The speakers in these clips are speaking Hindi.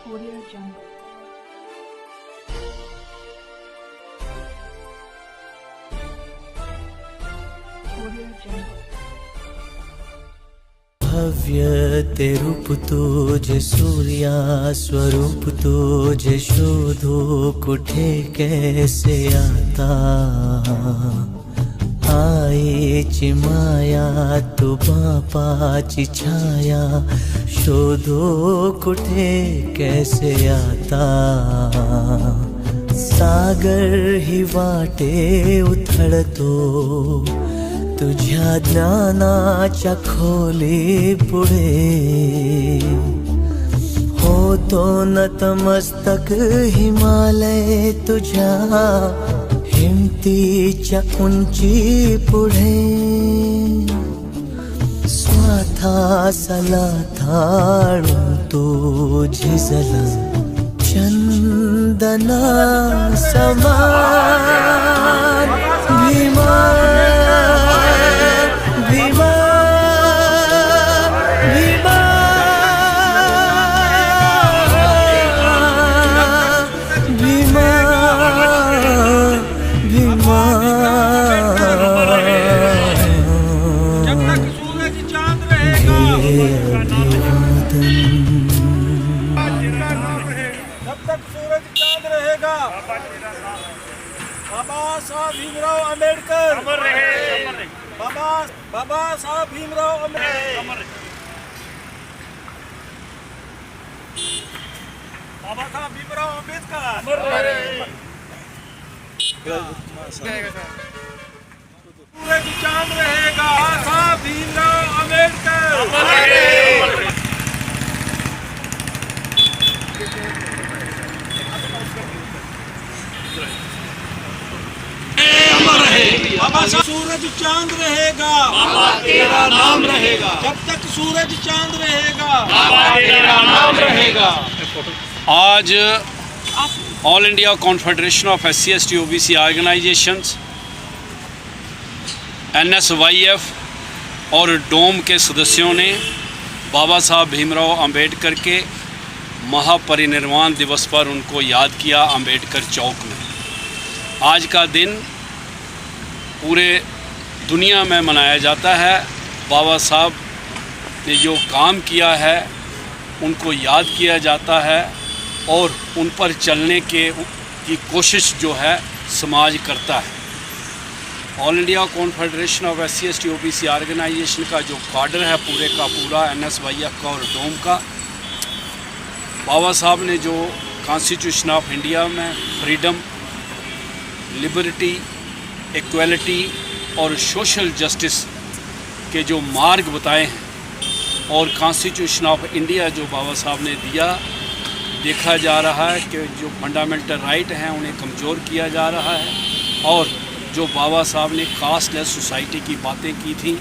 Audio Jungle. Audio Jungle. भव्य ते रूप तुझे सूर्या स्वरूप तुझे शोधो कुठे कैसे आता आईची माया तू बापाची छाया शोधो कुठे कैसे आता सागर ही वाटे उथळतो तुझ्या ज्ञानाच्या खोली पुढे होतो नतमस्तक हिमालय तुझ्या हिमतीच्या उंची पुढे स्वार्थासला थाळून तू झिजला चंदना समान भीमा भीमा भीमा भीमा भीमा जब तक सूरज चांद रहेगा जब तक सूरज चांद रहेगा बाबा साहब भीमराव अंबेडकर अमर रहे बाबा साहब भीमराव अंबेडकर अमर रहे बाबा साहब भीमराव अंबेडकर अमर रहे सूरज चांद रहेगा साहब भीमराव अंबेडकर अमर रहे बाबा साहब सूरज चांद रहेगा बाबा तेरा नाम रहेगा जब तक सूरज चांद रहेगा बाबा तेरा नाम रहेगा। आज all India Confederation of SC/ST OBC organisations NSYF और डोम के सदस्यों ने बाबा साहब भीमराव अंबेडकर के महापरिनिर्वाण दिवस पर उनको याद किया अंबेडकर चौक में। आज का दिन पूरे दुनिया में मनाया जाता है। बाबा साहब ने जो काम किया है उनको याद किया जाता है और उन पर चलने की कोशिश जो है समाज करता है। All India Confederation of SC/ST OBC organisation का जो काडर है पूरे का पूरा NSYF का और डोम का, बाबा साहब ने जो कॉन्स्टिट्यूशन ऑफ इंडिया में फ्रीडम, लिबर्टी, इक्वलिटी और सोशल जस्टिस के जो मार्ग बताए हैं और कॉन्स्टिट्यूशन ऑफ इंडिया जो बाबा साहब ने दिया, देखा जा रहा है कि जो फंडामेंटल राइट हैं उन्हें कमज़ोर किया जा रहा है और जो बाबा साहब ने कास्टलेस सोसाइटी की बातें की थी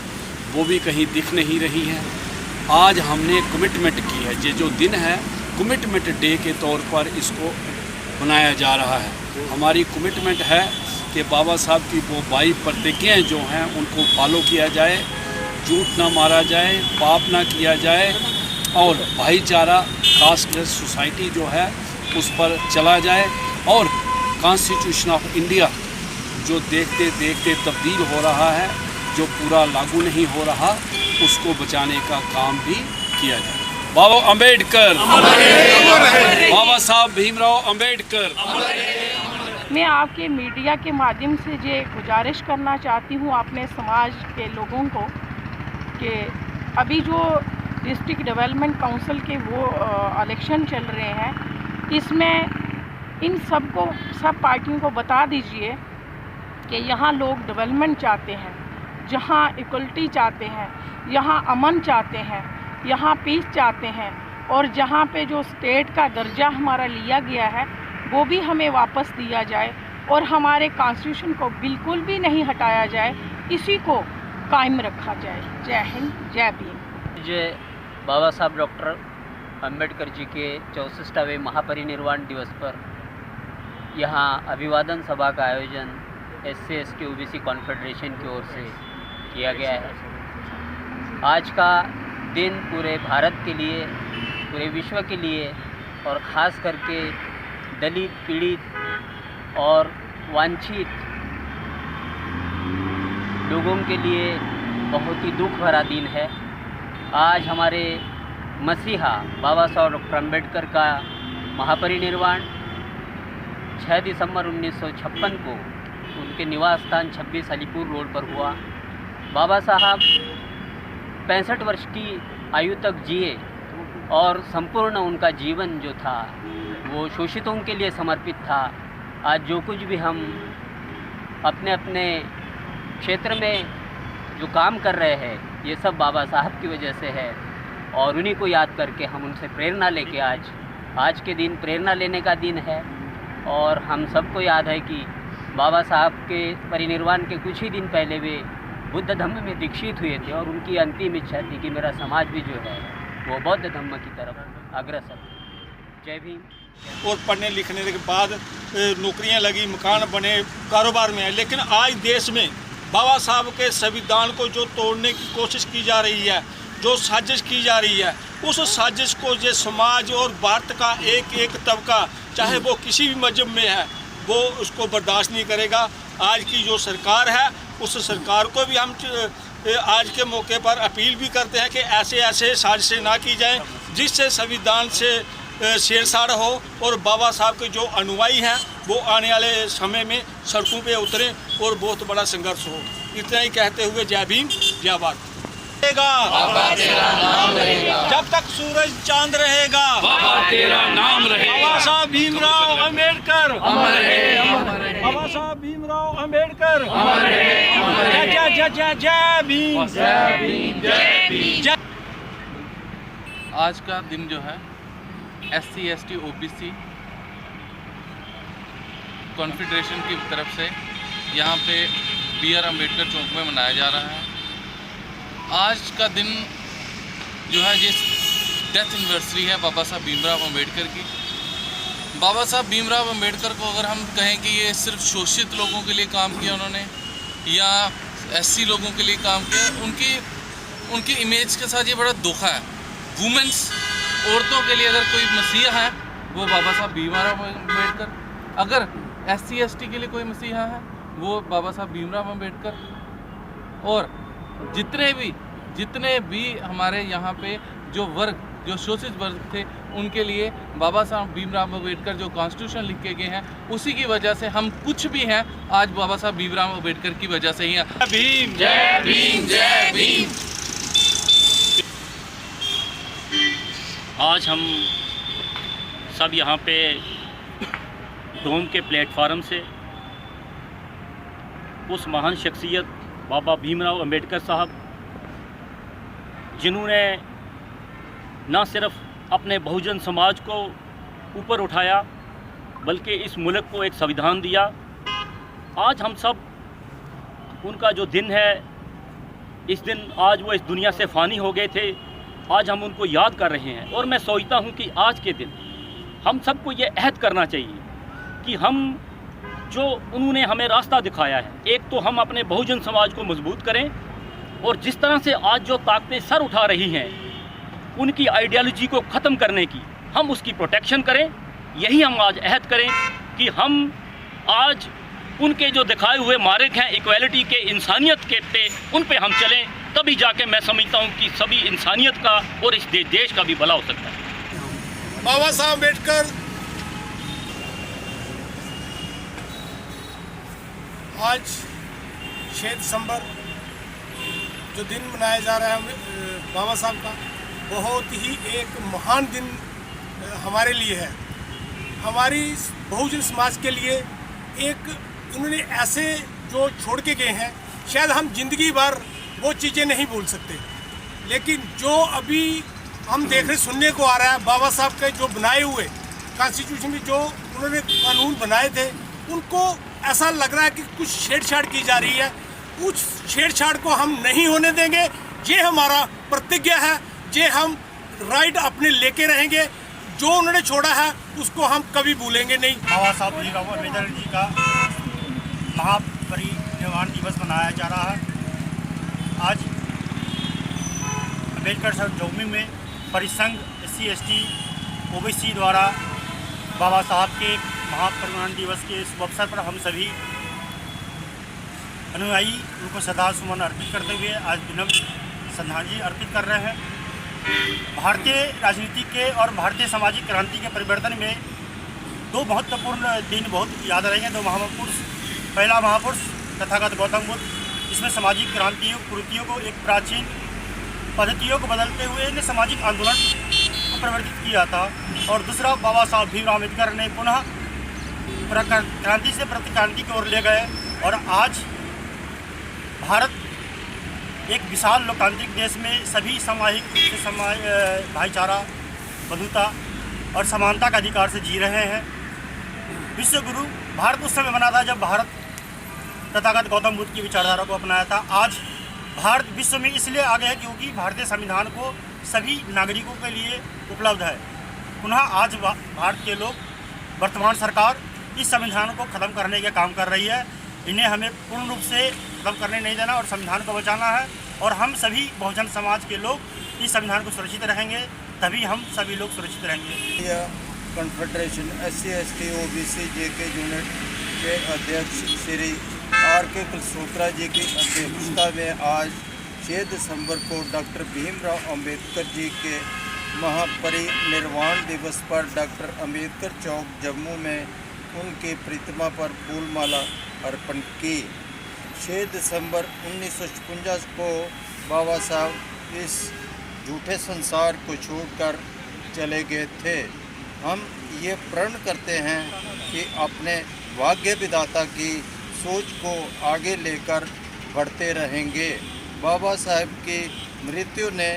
वो भी कहीं दिख नहीं रही हैं। आज हमने कमिटमेंट की है, ये जो दिन है कमिटमेंट डे के तौर पर इसको बनाया जा रहा है। हमारी कमिटमेंट है कि बाबा साहब की वो 22 प्रतिज्ञाएँ जो हैं उनको फॉलो किया जाए, झूठ ना मारा जाए, पाप ना किया जाए और भाईचारा कास्टलेस सोसाइटी जो है उस पर चला जाए और कॉन्स्टिट्यूशन ऑफ इंडिया जो देखते देखते तब्दील हो रहा है, जो पूरा लागू नहीं हो रहा, उसको बचाने का काम भी किया जाए। बाबा अंबेडकर, बाबा साहब भीमराव अंबेडकर। मैं आपके मीडिया के माध्यम से ये गुजारिश करना चाहती हूँ अपने समाज के लोगों को कि अभी जो डिस्ट्रिक्ट डेवलपमेंट काउंसिल के वो इलेक्शन चल रहे हैं, इसमें इन सब पार्टियों को बता दीजिए कि यहाँ लोग डेवलपमेंट चाहते हैं, जहाँ इक्वलिटी चाहते हैं, यहाँ अमन चाहते हैं, यहाँ पीस चाहते हैं और जहाँ पे जो स्टेट का दर्जा हमारा लिया गया है वो भी हमें वापस दिया जाए और हमारे कॉन्स्टिट्यूशन को बिल्कुल भी नहीं हटाया जाए, इसी को कायम रखा जाए। जय हिंद, जय भीम। जय बाबा साहब डॉक्टर अंबेडकर जी के 64वें महापरिनिर्वाण दिवस पर यहाँ अभिवादन सभा का आयोजन SC/ST OBC कॉन्फेडरेशन की ओर से किया गया है। आज का दिन पूरे भारत के लिए, पूरे विश्व के लिए और ख़ास करके दलित, पीड़ित और वांछित लोगों के लिए बहुत ही दुख भरा दिन है। आज हमारे मसीहा बाबा साहब डॉक्टर अम्बेडकर का महापरिनिर्वाण 6 दिसंबर 1956 को उनके निवास स्थान 26 अलीपुर रोड पर हुआ। बाबा साहब 65 वर्ष की आयु तक जिए और संपूर्ण उनका जीवन जो था वो शोषितों के लिए समर्पित था। आज जो कुछ भी हम अपने अपने क्षेत्र में जो काम कर रहे हैं ये सब बाबा साहब की वजह से है और उन्हीं को याद करके हम उनसे प्रेरणा लेके आज के दिन प्रेरणा लेने का दिन है। और हम सबको याद है कि बाबा साहब के परिनिर्वाण के कुछ ही दिन पहले वे बुद्ध धम्म में दीक्षित हुए थे और उनकी अंतिम इच्छा थी कि मेरा समाज भी जो है वो बौद्ध धम्म की तरफ अग्रसर। जय भीम। और पढ़ने लिखने के बाद नौकरियां लगी, मकान बने, कारोबार में है। लेकिन आज देश में बाबा साहब के संविधान को जो तोड़ने की कोशिश की जा रही है, जो साजिश की जा रही है, उस साजिश को ये समाज और भारत का एक एक तबका, चाहे वो किसी भी मजहब में है, वो उसको बर्दाश्त नहीं करेगा। आज की जो सरकार है उस सरकार को भी हम आज के मौके पर अपील भी करते हैं कि ऐसे ऐसे साजिशें ना की जाएं जिससे संविधान से छेड़छाड़ हो और बाबा साहब के जो अनुयायी हैं वो आने वाले समय में सड़कों पे उतरें और बहुत बड़ा संघर्ष हो। इतना ही कहते हुए जय भीम, जय भारत। बाबा तेरा नाम रहेगा, जब तक सूरज चांद रहेगा, बाबा तेरा नाम रहेगा। बाबा साहब भीमराव अम्बेडकर अमर है, बाबा साहब भीमराव अम्बेडकर अमर है। जय जय जय जय भीम, जय भीम, जय भीम। आज का दिन जो है SC ST OBC कॉन्फेडरेशन की तरफ से यहाँ पे BR अम्बेडकर चौक में मनाया जा रहा है। आज का दिन जो है ये डेथ एनिवर्सरी है बाबा साहब भीमराव अम्बेडकर की। बाबा साहब भीमराव अम्बेडकर को अगर हम कहें कि ये सिर्फ शोषित लोगों के लिए काम किया उन्होंने या SC लोगों के लिए काम किया, उनकी इमेज के साथ ये बड़ा धोखा है। वुमेंस, औरतों के लिए अगर कोई मसीहा है वो बाबा साहब भीमराव अम्बेडकर, अगर SC ST के लिए कोई मसीहा है वो बाबा साहब भीमराव अम्बेडकर। और जितने भी हमारे यहाँ पे जो शोषित वर्ग थे उनके लिए बाबा साहब भीमराव अम्बेडकर जो कॉन्स्टिट्यूशन लिख के गए हैं उसी की वजह से हम कुछ भी हैं आज बाबा साहब भीमराव अम्बेडकर की वजह से ही हैं। भीम, जय भीम, जय भीम। आज हम सब यहाँ पे डोम के प्लेटफार्म से उस महान शख्सियत बाबा भीमराव अम्बेडकर साहब, जिन्होंने न सिर्फ अपने बहुजन समाज को ऊपर उठाया बल्कि इस मुल्क को एक संविधान दिया। आज हम सब उनका जो दिन है, इस दिन आज वो इस दुनिया से फ़ानी हो गए थे, आज हम उनको याद कर रहे हैं। और मैं सोचता हूँ कि आज के दिन हम सबको ये अहद करना चाहिए कि हम जो उन्होंने हमें रास्ता दिखाया है, एक तो हम अपने बहुजन समाज को मजबूत करें और जिस तरह से आज जो ताकतें सर उठा रही हैं उनकी आइडियोलॉजी को ख़त्म करने की, हम उसकी प्रोटेक्शन करें। यही हम आज अहद करें कि हम आज उनके जो दिखाए हुए मार्ग हैं इक्वालिटी के, इंसानियत के पे, उन पे हम चलें, तभी जाके मैं समझता हूँ कि सभी इंसानियत का और इस देश का भी भला हो सकता है। बाबा साहब अम्बेडकर आज 6 दिसंबर जो दिन मनाया जा रहा है बाबा साहब का, बहुत ही एक महान दिन हमारे लिए है। हमारी बहुजन समाज के लिए एक उन्होंने ऐसे जो छोड़ के गए हैं, शायद हम जिंदगी भर वो चीज़ें नहीं भूल सकते। लेकिन जो अभी हम देख रहे सुनने को आ रहा है, बाबा साहब के जो बनाए हुए कॉन्स्टिट्यूशन में जो उन्होंने कानून बनाए थे, उनको ऐसा लग रहा है कि कुछ छेड़छाड़ की जा रही है। उस छेड़छाड़ को हम नहीं होने देंगे। ये हमारा प्रतिज्ञा है, ये हम राइट अपने लेके रहेंगे। जो उन्होंने छोड़ा है उसको हम कभी भूलेंगे नहीं। बाबा साहब भीमराव अम्बेडकर जी का महापरिनिर्वाण दिवस मनाया जा रहा है। आज अम्बेडकर साहब चौक में परिसंघ SC ST ओबीसी द्वारा बाबा साहब के महापरिनिर्वाण दिवस के इस अवसर पर हम सभी अनुयायी उनको श्रद्धासुमन अर्पित करते हुए आज विनम्र श्रद्धांजलि अर्पित कर रहे हैं। भारतीय राजनीति के और भारतीय सामाजिक क्रांति के परिवर्तन में दो महत्वपूर्ण दिन बहुत याद रहेंगे। दो महापुरुष, पहला महापुरुष तथागत गौतम बुद्ध, जिसमें सामाजिक क्रांतियों कुरीतियों को एक प्राचीन पद्धतियों को बदलते हुए इन्हें सामाजिक आंदोलन को परिवर्तित किया था। और दूसरा बाबा साहब भीमराव अम्बेडकर ने पुनः क्रांति से प्रतिक्रांति की ओर ले गए। और आज भारत एक विशाल लोकतांत्रिक देश में सभी सामाजिक रूप से भाईचारा, बंधुता और समानता का अधिकार से जी रहे हैं। विश्व गुरु भारत उस समय बना था जब भारत तथागत गौतम बुद्ध की विचारधारा को अपनाया था। आज भारत विश्व में इसलिए आगे है क्योंकि भारतीय संविधान को सभी नागरिकों के लिए उपलब्ध है। पुनः आज भारत के लोग, वर्तमान सरकार इस संविधान को ख़त्म करने का काम कर रही है। इन्हें हमें पूर्ण रूप से ख़त्म करने नहीं देना और संविधान को बचाना है। और हम सभी बहुजन समाज के लोग इस संविधान को सुरक्षित रहेंगे, तभी हम सभी लोग सुरक्षित रहेंगे। Confederation SC/ST OBC JK unit के अध्यक्ष श्री RK कुलश्रोत्रा जी की अध्यक्षता में आज 6 दिसंबर को डॉक्टर भीमराव अंबेडकर जी के महापरिनिर्वाण दिवस पर डॉक्टर अंबेडकर चौक जम्मू में उनकी प्रतिमा पर फूलमाला अर्पण की। 6 दिसंबर 1956 को बाबा साहब इस झूठे संसार को छोड़कर चले गए थे। हम ये प्रण करते हैं कि अपने भाग्य विधाता की सोच को आगे लेकर बढ़ते रहेंगे। बाबा साहब की मृत्यु ने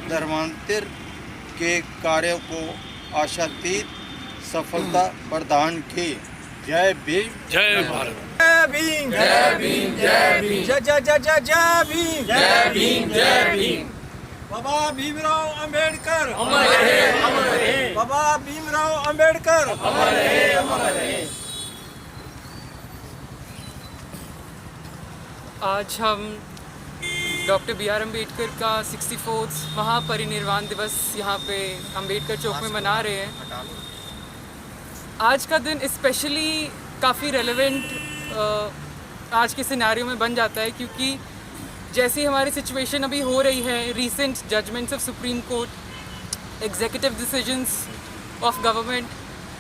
धर्मांतर के कार्यों को आशातीत सफलता प्रदान की। जय भीम, जय भारत। जय भीम, जय भीम, जय भीम, जय जय जय जय जय भीम, जय भीम, जय भीम। बाबा भीमराव अंबेडकर अमर रहे, अमर रहे। बाबा भीमराव अंबेडकर अमर रहे, अमर रहे। आज हम डॉक्टर BR अम्बेडकर का 64वां महापरिनिर्वाण दिवस यहाँ पे अम्बेडकर चौक में मना रहे हैं। आज का दिन स्पेशली काफ़ी रेलेवेंट आज के सिनेरियो में बन जाता है, क्योंकि जैसी हमारी सिचुएशन अभी हो रही है, recent judgements of supreme court, executive decisions of government,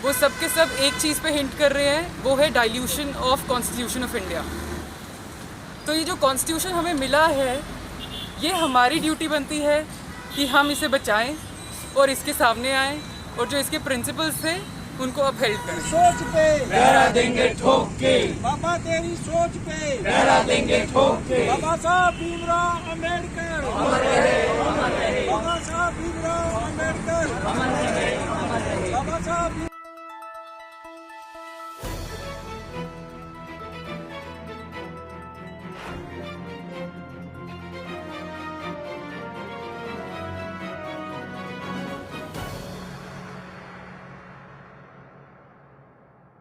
वो सब के सब एक चीज़ पे हिंट कर रहे हैं, वो है dilution of constitution of India. तो ये जो कॉन्स्टिट्यूशन हमें मिला है, ये हमारी ड्यूटी बनती है कि हम इसे बचाएं और इसके सामने आएं और जो इसके प्रिंसिपल्स थे उनको अपहेल्ड करें। सोच पे पहरा देंगे ठोक के, बाबा तेरी सोच पे पहरा देंगे ठोक के। बाबा साहब भीमराव